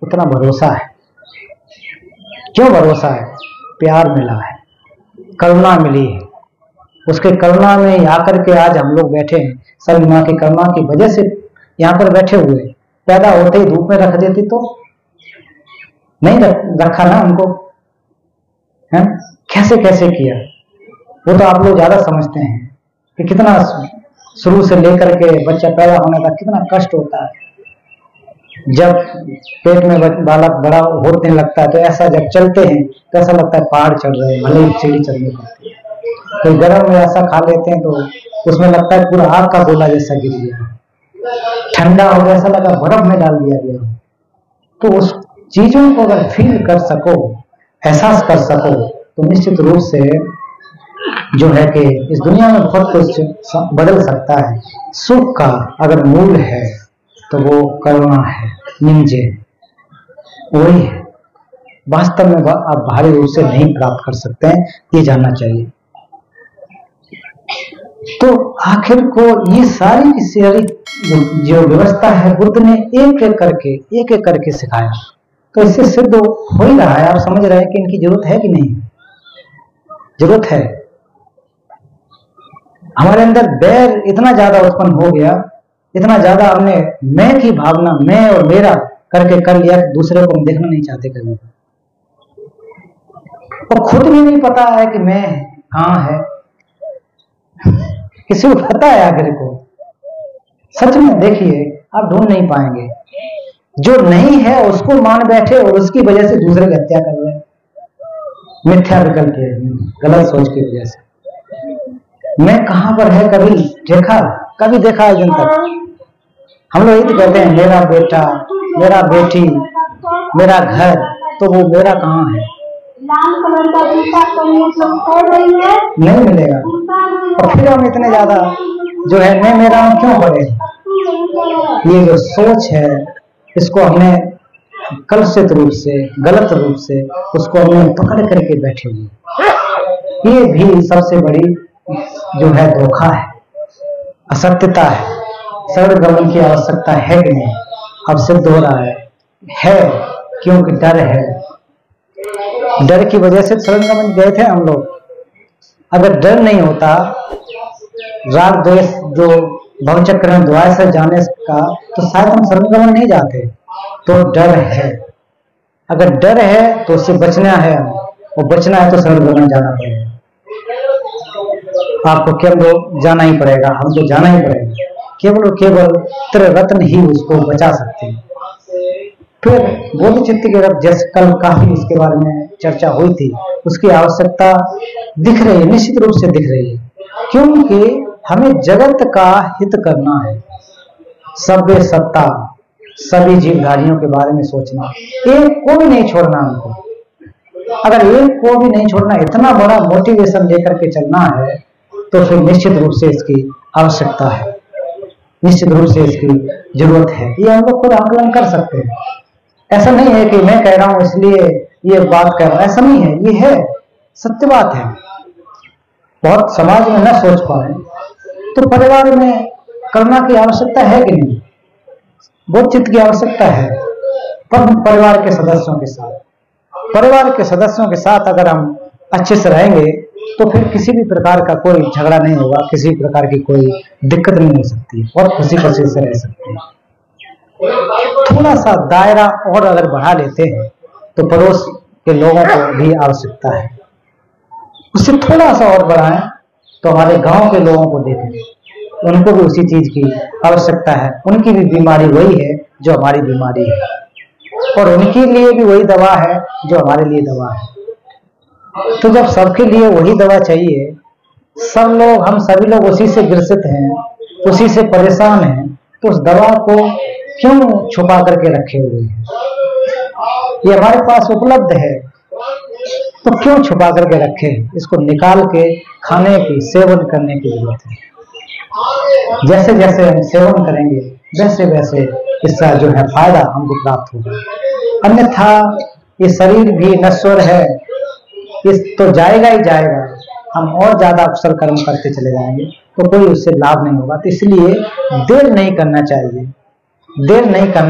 उतना भरोसा है। क्यों भरोसा है? प्यार मिला है, करुणा मिली है। उसके करुणा में आकर के आज हम लोग बैठे हैं। सब माँ की करुणा की वजह से यहाँ पर बैठे हुए। पैदा होते ही धूप में रख देती तो नहीं रखा ना हमको, है? कैसे कैसे किया वो तो आप लोग ज्यादा समझते हैं कि कितना शुरू से लेकर के बच्चा पैदा होने तक कितना कष्ट होता है। जब पेट में बालक बड़ा होने लगता है तो ऐसा जब चलते हैं तो ऐसा लगता है पहाड़ चढ़ रहे हैं, भले ही सीढ़ी चढ़नी पड़ती है। कोई गर्म में ऐसा खा लेते हैं तो उसमें लगता है पूरा आग का गोला जैसा गिर गया, ठंडा हो गया, ऐसा लगा बर्फ में डाल दिया गया। तो उस चीजों को अगर फील कर सको, एहसास कर सको, तो निश्चित रूप से जो है कि इस दुनिया में बहुत कुछ बदल सकता है। सुख का अगर मूल है तो वो करुणा है, निंजे वही है। वास्तव में आप भारी रूप से नहीं प्राप्त कर सकते हैं, ये जानना चाहिए। तो आखिर को ये सारी की सारी जो व्यवस्था है बुद्ध ने एक एक करके सिखाया। तो इससे सिद्ध हो ही रहा है, आप समझ रहे हैं कि इनकी जरूरत है कि नहीं? जरूरत है। हमारे अंदर बैर इतना ज्यादा उत्पन्न हो गया, इतना ज्यादा हमने मैं की भावना, मैं और मेरा करके कर लिया कि दूसरे को हम देखना नहीं चाहते कभी। और खुद भी नहीं पता है कि मैं कहाँ है। किसी को पता है आखिर को? सच में देखिए, आप ढूंढ नहीं पाएंगे। जो नहीं है उसको मान बैठे और उसकी वजह से दूसरे की हत्या कर रहे हैं, मिथ्या विकल्प है, गलत सोच की वजह से। मैं कहां पर है कभी देखा है जन तक। हम लोग यही तो कहते हैं मेरा बेटा, मेरा बेटी, मेरा घर, तो वो मेरा कहाँ है? नहीं मिलेगा। और फिर हम इतने ज्यादा जो है मैं मेरा हम क्यों पड़े? ये जो सोच है इसको हमने कलुषित रूप से, गलत रूप से उसको हमने पकड़ करके बैठे हुए। ये भी सबसे बड़ी जो है धोखा है, असत्यता है। शरण गमन की आवश्यकता है कि नहीं? अब सिद्ध हो रहा है क्योंकि डर है। डर की वजह से शरण गमन गए थे हम लोग। अगर डर नहीं होता, राग द्वेष जो भवचक्र में द्वार से जाने का, तो शायद हम शरण गमन नहीं जाते। तो डर है, अगर डर है तो उससे बचना है, और बचना है तो शरण गमन जाना पड़ेगा। आपको केवल जाना ही पड़ेगा, हमको जाना ही पड़ेगा। केवल और केवल त्रिरत्न ही उसको बचा सकते हैं। फिर बोध चित्त की तरफ, जैसे कल काफी इसके बारे में चर्चा हुई थी, उसकी आवश्यकता दिख रही है, निश्चित रूप से दिख रही है। क्योंकि हमें जगत का हित करना है, सभ्य सत्ता, सभी जीवधारियों के बारे में सोचना, एक को भी नहीं छोड़ना हमको। अगर एक को भी नहीं छोड़ना, इतना बड़ा मोटिवेशन लेकर के चलना है, तो फिर निश्चित रूप से इसकी आवश्यकता है, निश्चित रूप से इसकी जरूरत है। ये हम लोग खुद आकलन कर सकते हैं। ऐसा नहीं है कि मैं कह रहा हूं इसलिए ये बात कर रहा हूं, ऐसा नहीं है, ये है सत्य बात है। बहुत समाज में न सोच पाए तो परिवार में करना की आवश्यकता है कि नहीं? बोध चित्त की आवश्यकता है, पर परिवार के सदस्यों के साथ अगर हम अच्छे से रहेंगे तो फिर किसी भी प्रकार का कोई झगड़ा नहीं होगा, किसी प्रकार की कोई दिक्कत नहीं हो सकती, और खुशी से रह सकते हैं। थोड़ा सा दायरा और अगर बढ़ा लेते हैं तो पड़ोस के लोगों को भी आवश्यकता है, उससे थोड़ा सा और बढ़ाएं तो हमारे गांव के लोगों को देखें, उनको भी उसी चीज की आवश्यकता है। उनकी भी बीमारी वही है जो हमारी बीमारी है, और उनके लिए भी वही दवा है जो हमारे लिए दवा है। तो जब सबके लिए वही दवा चाहिए, हम सभी लोग उसी से ग्रसित हैं, उसी से परेशान हैं, तो उस दवा को क्यों छुपा करके रखे हुए हैं? ये हमारे पास उपलब्ध है, तो क्यों छुपा करके रखे? इसको निकाल के खाने की, सेवन करने की जरूरत है। जैसे जैसे हम सेवन करेंगे वैसे वैसे इसका जो है फायदा हमको प्राप्त होगा। अन्यथा ये शरीर भी नश्वर है, इस तो जाएगा ही जाएगा। हम और ज्यादा अवसर कर्म करते चले जाएंगे तो कोई उससे लाभ नहीं होगा। तो इसलिए देर नहीं करना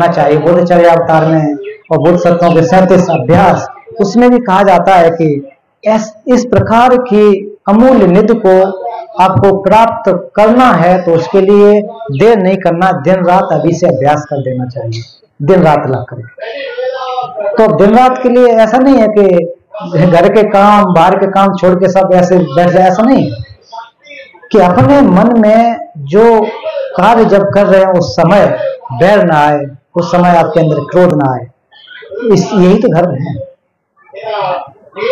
चाहिए। बोधचर्या अवतार में और बोध सत्यों के 37 अभ्यास, उसमें भी कहा जाता है कि इस प्रकार की अमूल्य निधि को आपको प्राप्त करना है तो उसके लिए देर नहीं करना, दिन रात अभी से अभ्यास कर देना चाहिए, दिन रात लग कर। तो दिन रात के लिए ऐसा नहीं है कि घर के काम, बाहर के काम छोड़ के सब ऐसे बैठ जाए, ऐसा नहीं है कि अपने मन में जो कार्य जब कर रहे हैं उस समय बैर ना आए, उस समय आपके अंदर क्रोध ना आए। यही तो धर्म है,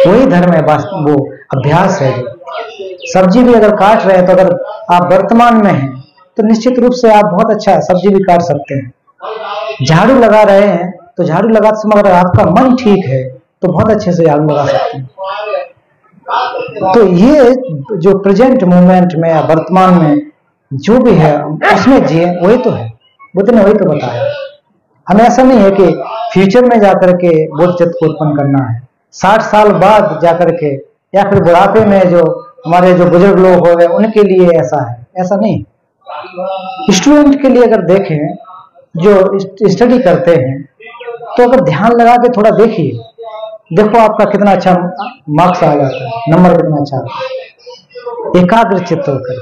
वही धर्म है, वो अभ्यास है। सब्जी भी अगर काट रहे हैं तो अगर आप वर्तमान में हैं तो निश्चित रूप से आप बहुत अच्छा सब्जी भी काट सकते हैं। झाड़ू लगा रहे हैं तो झाड़ू लगाते समय अगर आपका मन ठीक है तो बहुत अच्छे से झाड़ू लगा सकते हैं। तो ये जो प्रेजेंट मोमेंट में या वर्तमान में जो भी है उसमें जिए, वही तो है, बुद्ध ने वही तो बताया। हमें ऐसा नहीं है कि फ्यूचर में जाकर के बोध चित्त को उत्पन्न करना है, 60 साल बाद जाकर के, या फिर बुढ़ापे में जो हमारे जो बुजुर्ग लोग हो गए उनके लिए ऐसा है, ऐसा नहीं। स्टूडेंट के लिए अगर देखें, जो स्टडी करते हैं, तो अगर ध्यान लगा के थोड़ा देखिए, देखो आपका कितना अच्छा मार्क्स आ जाता है, नंबर कितना अच्छा आता है, एकाग्र चित्त होकर।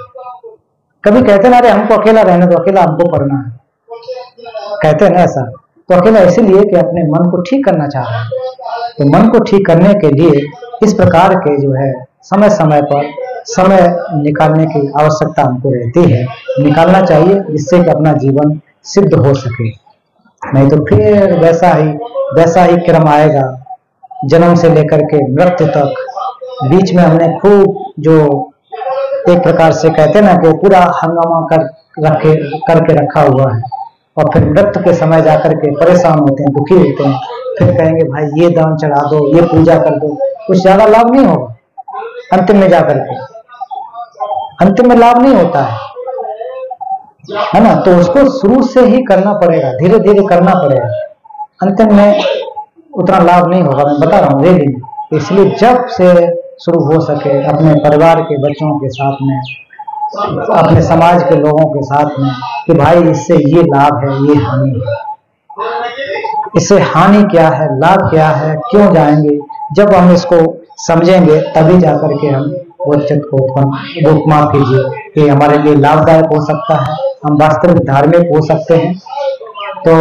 कभी कहते ना, अरे हमको अकेला रहने दो, अकेला हमको पढ़ना है, कहते हैं ना ऐसा, तो अकेला इसीलिए कि अपने मन को ठीक करना चाह रहे हैं। तो मन को ठीक करने के लिए इस प्रकार के जो है समय समय पर समय निकालने की आवश्यकता हमको रहती है, निकालना चाहिए, जिससे कि अपना जीवन सिद्ध हो सके, नहीं तो फिर वैसा ही क्रम आएगा जन्म से लेकर के मृत्यु तक। बीच में हमने खूब जो एक प्रकार से कहते हैं ना कि पूरा हंगामा करके रखा हुआ है, और फिर मृत्यु के समय जाकर के परेशान होते हैं, दुखी होते हैं, फिर कहेंगे भाई ये दान चढ़ा दो, ये पूजा कर दो, कुछ ज्यादा लाभ नहीं होगा अंतिम में जाकर के, अंतिम में लाभ नहीं होता है ना। तो उसको शुरू से ही करना पड़ेगा, धीरे धीरे करना पड़ेगा, अंतिम में उतना लाभ नहीं होगा, मैं बता रहा हूँ रेली। इसलिए जब से शुरू हो सके अपने परिवार के बच्चों के साथ में, अपने समाज के लोगों के साथ में, कि भाई इससे ये लाभ है, ये हानि है, इससे हानि क्या है, लाभ क्या है, क्यों जाएंगे। जब हम इसको समझेंगे तभी जाकर के हम वो चित्त को माफ कीजिए कि हमारे लिए लाभदायक हो सकता है, हम वास्तविक धार्मिक हो सकते हैं। तो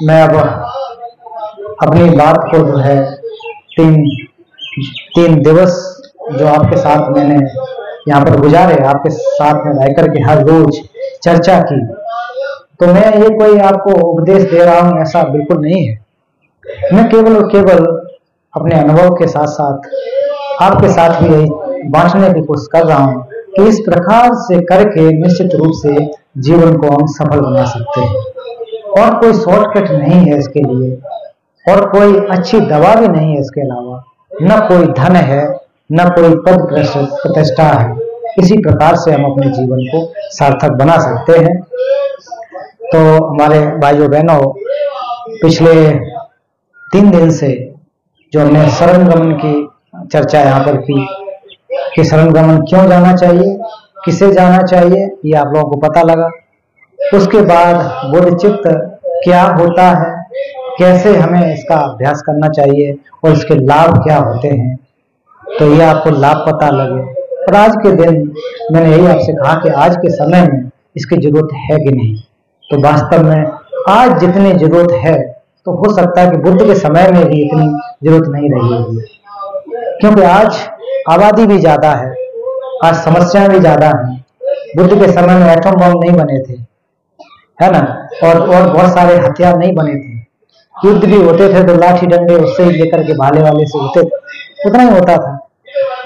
मैं अब अपनी बात को जो है तीन दिवस जो आपके साथ मैंने यहाँ पर गुजारे, आपके साथ में रह करके हर रोज चर्चा की, तो मैं ये कोई आपको उपदेश दे रहा हूँ ऐसा बिल्कुल नहीं है। मैं केवल और केवल अपने अनुभव के साथ साथ आपके साथ भी यही बांटने की कोशिश कर रहा हूँ कि इस प्रकार से करके निश्चित रूप से जीवन को हम सफल बना सकते हैं। और कोई शॉर्टकट नहीं है इसके लिए, और कोई अच्छी दवा भी नहीं है इसके अलावा, न कोई धन है, न कोई पद प्रतिष्ठा है। इसी प्रकार से हम अपने जीवन को सार्थक बना सकते हैं। तो हमारे भाइयों बहनों, पिछले 3 दिन से जो हमने शरण गमन की चर्चा यहाँ पर की कि शरण गमन क्यों जाना चाहिए, किसे जाना चाहिए, ये आप लोगों को पता लगा। उसके बाद बोध चित्त क्या होता है, कैसे हमें इसका अभ्यास करना चाहिए और इसके लाभ क्या होते हैं, तो ये आपको लाभ पता लगे। और आज के दिन मैंने यही आपसे कहा कि आज के समय में इसकी जरूरत है कि नहीं, तो वास्तव में आज जितनी जरूरत है तो हो सकता है कि बुद्ध के समय में भी इतनी जरूरत नहीं रही होगी, क्योंकि आज आबादी भी ज्यादा है, आज समस्याएं भी ज्यादा हैं। बुद्ध के समय में एटम बम नहीं बने थे, है ना, और बहुत सारे हथियार नहीं बने थे। युद्ध भी होते थे तो लाठी डंडे उससे ही लेकर के भाले वाले से होते थे, उतना ही होता था।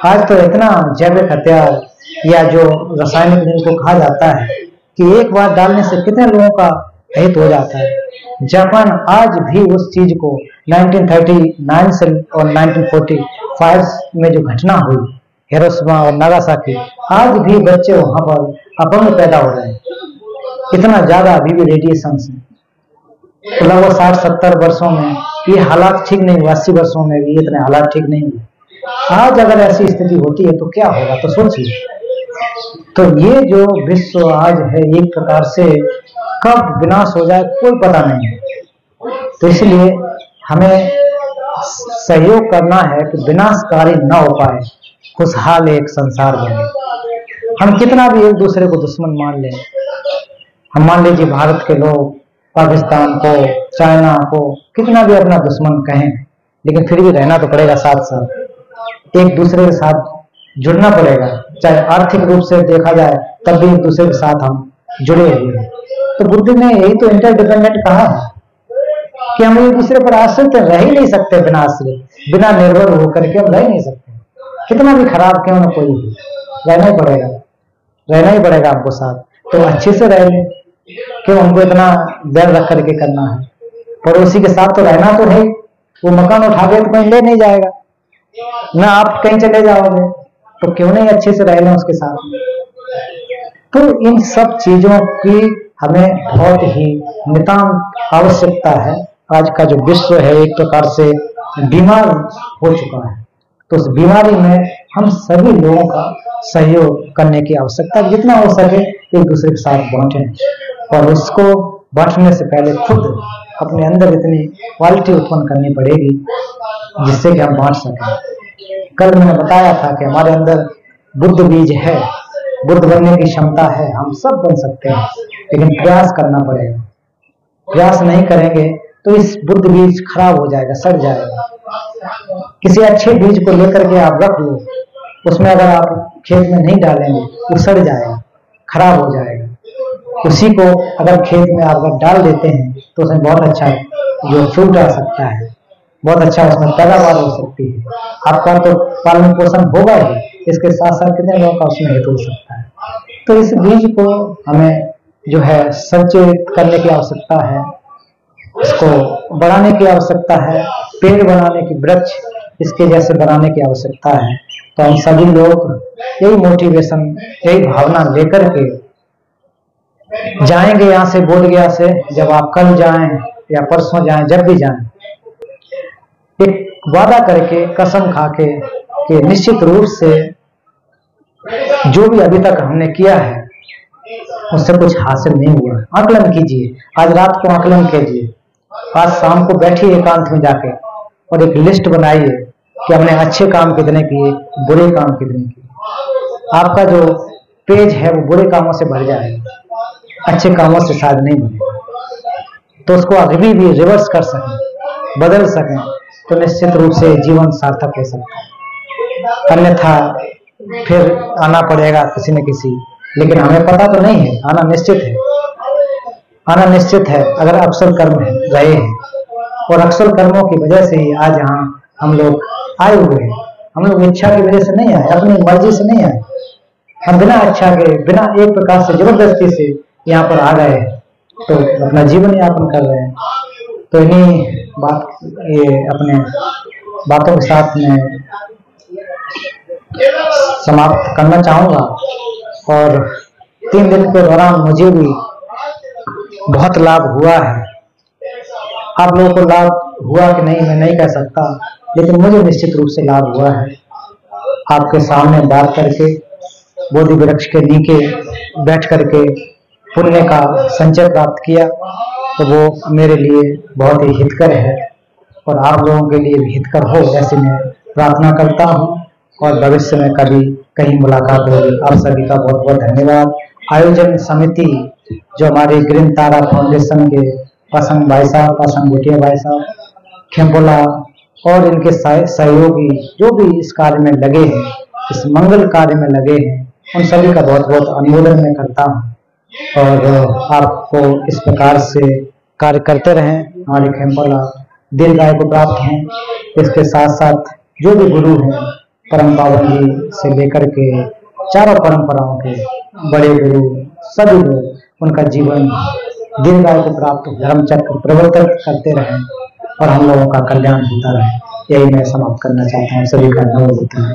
आज तो इतना जैविक हथियार या जो रासायनिक जिनको कहा जाता है कि एक बार डालने से कितने लोगों का हित हो जाता है। जापान आज भी उस चीज को 1939 से और 1945 में जो घटना हुई हिरोशिमा और नागासाकी, आज भी बच्चे वहां पर अपंग पैदा हो रहे हैं, इतना ज्यादा अभी भी रेडिएशन से। तो लगभग 60-70 वर्षों में ये हालात ठीक नहीं हुआ, 80 वर्षों में भी इतने हालात ठीक नहीं हुए। आज अगर ऐसी स्थिति होती है तो क्या होगा, तो सोचिए। तो ये जो विश्व आज है एक प्रकार से कब विनाश हो जाए कोई पता नहीं है। तो इसलिए हमें सहयोग करना है कि विनाशकारी न हो पाए, खुशहाल एक संसार बने। हम कितना भी एक दूसरे को दुश्मन मान लें, हम मान लीजिए भारत के लोग पाकिस्तान को, चाइना को कितना भी अपना दुश्मन कहें, लेकिन फिर भी रहना तो पड़ेगा साथ साथ, एक दूसरे के साथ जुड़ना पड़ेगा। चाहे आर्थिक रूप से देखा जाए तब भी एक दूसरे के साथ हम जुड़े हुए हैं। तो बुद्ध ने यही तो इंटरडिपेंडेंट कहा है कि हम एक दूसरे पर आश्रित रह ही नहीं सकते, बिना आश्रित, बिना निर्भर होकर के हम रह नहीं सकते। कितना भी खराब क्यों ना कोई भी, रहना ही पड़ेगा हमको साथ। तो अच्छे से रह लें, क्यों हमको इतना डर रख करके करना है। पड़ोसी के साथ तो रहना तो है, वो मकान उठा के तो कहीं ले नहीं जाएगा ना, आप कहीं चले जाओगे, तो क्यों नहीं अच्छे से रह लें उसके साथ। तो इन सब चीजों की हमें बहुत ही नितांत आवश्यकता है। आज का जो विश्व है एक प्रकार से बीमार हो चुका है, तो उस बीमारी में हम सभी लोगों का सहयोग करने की आवश्यकता, जितना हो सके एक दूसरे के साथ बांटें। और उसको बांटने से पहले खुद अपने अंदर इतनी क्वालिटी उत्पन्न करनी पड़ेगी जिससे कि हम बांट सकें। कल मैंने बताया था कि हमारे अंदर बुद्ध बीज है, बुद्ध बनने की क्षमता है, हम सब बन सकते हैं, लेकिन प्रयास करना पड़ेगा। प्रयास नहीं करेंगे तो इस बुद्ध बीज खराब हो जाएगा, सड़ जाएगा। किसी अच्छे बीज को लेकर के आप रख लो, उसमें अगर आप खेत में नहीं डालेंगे वो सड़ जाएगा, खराब हो जाएगा। उसी को अगर खेत में आप अगर डाल देते हैं तो उसमें बहुत अच्छा जो फ्रूट आ सकता है, बहुत अच्छा उसमें पैदावार हो सकती है। आपका तो पालन पोषण होगा ही, इसके साथ साथ कितने लोगों का उसमें हित हो सकता है। तो इस बीज को हमें जो है संचित करने की आवश्यकता है, इसको बढ़ाने की आवश्यकता है, पेड़ बनाने की, वृक्ष इसके जैसे बनाने की आवश्यकता है। तो हम सभी लोग यही मोटिवेशन, यही भावना लेकर के जाएंगे यहाँ से, बोध गया से। जब आप कल जाएं या परसों जाएं, जब भी जाएं, एक वादा करके, कसम खा के कि निश्चित रूप से जो भी अभी तक हमने किया है उससे कुछ हासिल नहीं हुआ। आकलन कीजिए, आज रात को आकलन कीजिए, आज शाम को बैठिए एकांत में जाके और एक लिस्ट बनाइए कि हमने अच्छे काम कितने किए, बुरे काम कितने किए। आपका जो पेज है वो बुरे कामों से भर जाएगा, अच्छे कामों से शायद नहीं भरेगा। तो उसको अभी भी रिवर्स कर सकें, बदल सकें, तो निश्चित रूप से जीवन सार्थक हो सकता है। अन्यथा फिर आना पड़ेगा किसी न किसी, लेकिन हमें पता तो नहीं है, आना निश्चित है, आना निश्चित है अगर अक्सर कर्म रहे हैं। और अक्सर कर्मों की वजह से ही आज यहाँ हम लोग आए हुए हैं। हम लोग इच्छा की वजह से नहीं आए, अपनी मर्जी से नहीं आए, हम बिना इच्छा के, बिना एक प्रकार से जबरदस्ती से यहाँ पर आ गए, तो अपना जीवन यापन कर रहे हैं। तो इन्हीं ये अपने बातों के साथ में समाप्त करना चाहूंगा। और 3 दिन के दौरान मुझे भी बहुत लाभ हुआ है। आप लोगों को लाभ हुआ कि नहीं मैं नहीं कह सकता, लेकिन मुझे निश्चित रूप से लाभ हुआ है। आपके सामने बात करके, बोधि वृक्ष के नीचे बैठ करके पुण्य का संचय प्राप्त किया, तो वो मेरे लिए बहुत ही हितकर है और आप लोगों के लिए भी हितकर हो, ऐसी मैं प्रार्थना करता हूँ। और भविष्य में कभी कहीं मुलाकात होगी। आप सभी का बहुत बहुत धन्यवाद। आयोजन समिति जो हमारे ग्रीन तारा फाउंडेशन के पासंग भाई साहब, पासंग भुटिया भाई साहब, खेमपोला और इनके सहयोगी जो भी इस कार्य में लगे हैं, इस मंगल कार्य में लगे हैं, उन सभी का बहुत बहुत अनुमोदन मैं करता हूँ। और आपको इस प्रकार से कार्य करते रहें, हमारे खेमपोला दीर्घायु को प्राप्त हों। इसके साथ साथ जो भी गुरु हैं, परम पावन जी से लेकर के चारों परंपराओं के बड़े गुरु, सभी लोग, उनका जीवन दीर्घायु को प्राप्त, धर्म चक्र प्रवर्तित करते रहें और हम लोगों का कल्याण होता रहे। यही मैं समाप्त करना चाहता हूँ। सभी का धन्यवाद होता है।